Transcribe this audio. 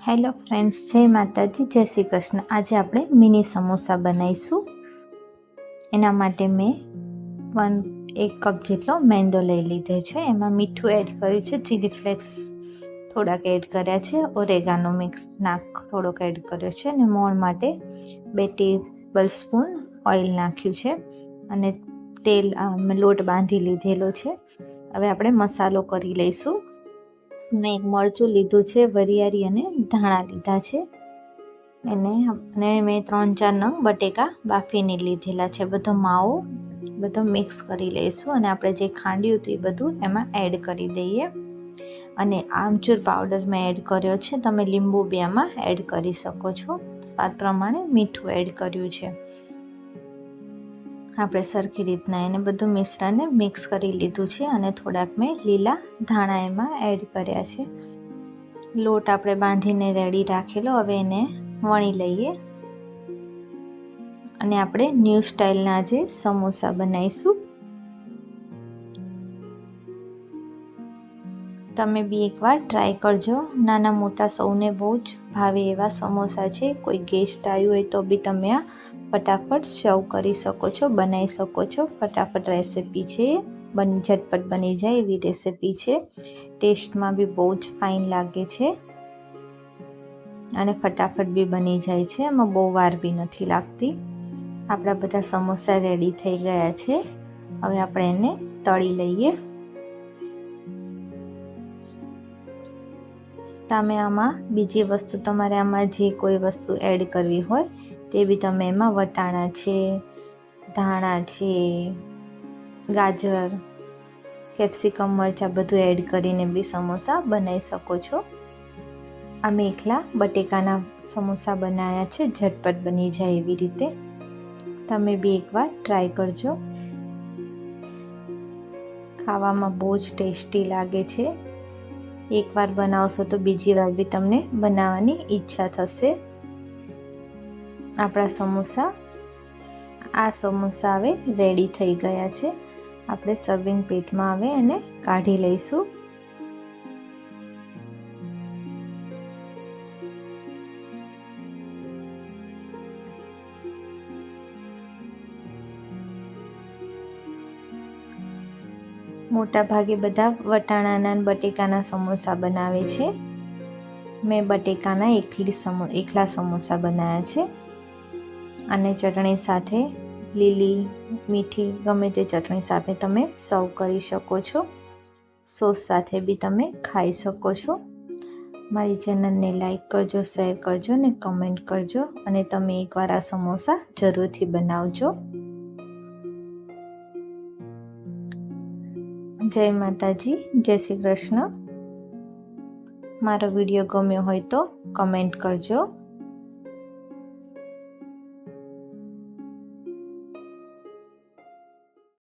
Hello friends, જય માતાજી, જય શ્રી કૃષ્ણ। આજે આપણે મિની સમોસા બનાવીશું। એના માટે મેં 1 કપ જેટલો મેંદો લઈ લીધો છે। એમાં મીઠું એડ કર્યું છે, ચીલી ફ્લેક્સ થોડાક એડ કર્યા છે, ઓરેગાનો મિક્સ થોડોક એડ કર્યો છે અને મોણ માટે 2 ટેબલ સ્પૂન ઓઇલ નાખ્યું છે અને તેલ લોટ બાંધી લીધેલો છે। હવે આપણે મસાલો કરી લઈશું। મેં એક મરચું લીધું છે, વરિયાળી અને ધાણા લીધા છે અને મેં 3-4 નંગ બટેકા બાફીને લીધેલા છે। બધો માવો મિક્સ કરી લઈશું અને આપણે જે ખાંડ્યું હતું એ બધું એમાં એડ કરી દઈએ અને આમચૂર પાવડર મેં એડ કર્યો છે। તમે લીંબુ બી આમાં એડ કરી શકો છો। સ્વાદ પ્રમાણે મીઠું એડ કર્યું છે। આપણે સરખી રીતના એને બધું મિશ્રણને મિક્સ કરી લીધું છે અને થોડાક મેં લીલા ધાણા એમાં એડ કર્યા છે। લોટ આપણે બાંધીને રેડી રાખેલો, હવે એને વણી લઈએ અને આપણે ન્યૂ સ્ટાઇલના જે સમોસા બનાવીશું। તમે બી એકવાર ટ્રાય કરજો। નાના મોટા સૌને બહુ જ ભાવે એવા સમોસા છે। કોઈ ગેસ્ટ આવ્યું હોય તો બી તમે આ ફટાફટ સર્વ કરી શકો છો, બનાવી શકો છો। ફટાફટ રેસીપી છે, ઝટપટ બની જાય એવી રેસીપી છે। ટેસ્ટમાં બી બહુ જ ફાઇન લાગે છે અને ફટાફટ બી બની જાય છે। એમાં બહુ વાર બી નથી લાગતી। આપણા બધા સમોસા રેડી થઈ ગયા છે। હવે આપણે એને તળી લઈએ। તમે આમાં બીજી વસ્તુ, તમારે આમાં જે કોઈ વસ્તુ એડ કરવી હોય તે બી તમે એમાં વટાણા છે, ધાણા છે, ગાજર, કેપ્સિકમ, મરચાં બધું એડ કરીને બી સમોસા બનાવી શકો છો। અમે એકલા બટેકાના સમોસા બનાવ્યા છે, ઝટપટ બની જાય એવી રીતે। તમે બી એકવાર ટ્રાય કરજો। ખાવામાં બહુ જ ટેસ્ટી લાગે છે। એકવાર બનાવશો તો બીજી વાર બી તમને બનાવવાની ઈચ્છા થશે। આપણા સમોસા હવે રેડી થઈ ગયા છે। આપણે સર્વિંગ પ્લેટમાં હવે એને કાઢી લઈશું। મોટા ભાગે બધા વટાણાના અને બટેકાના સમોસા બનાવે છે। મેં બટેકાના એકલા સમોસા બનાવ્યા છે અને ચટણી સાથે, લીલી મીઠી ગમે તે ચટણી સાથે તમે સર્વ કરી શકો છો। સોસ સાથે બી તમે ખાઈ શકો છો। મારી ચેનલને લાઈક કરજો, શેર કરજો અને કમેન્ટ કરજો અને તમે એકવાર આ સમોસા જરૂરથી બનાવજો। જય માતાજી, જય શ્રી કૃષ્ણ। મારો વિડીયો ગમ્યો હોય તો કમેન્ટ કરજો।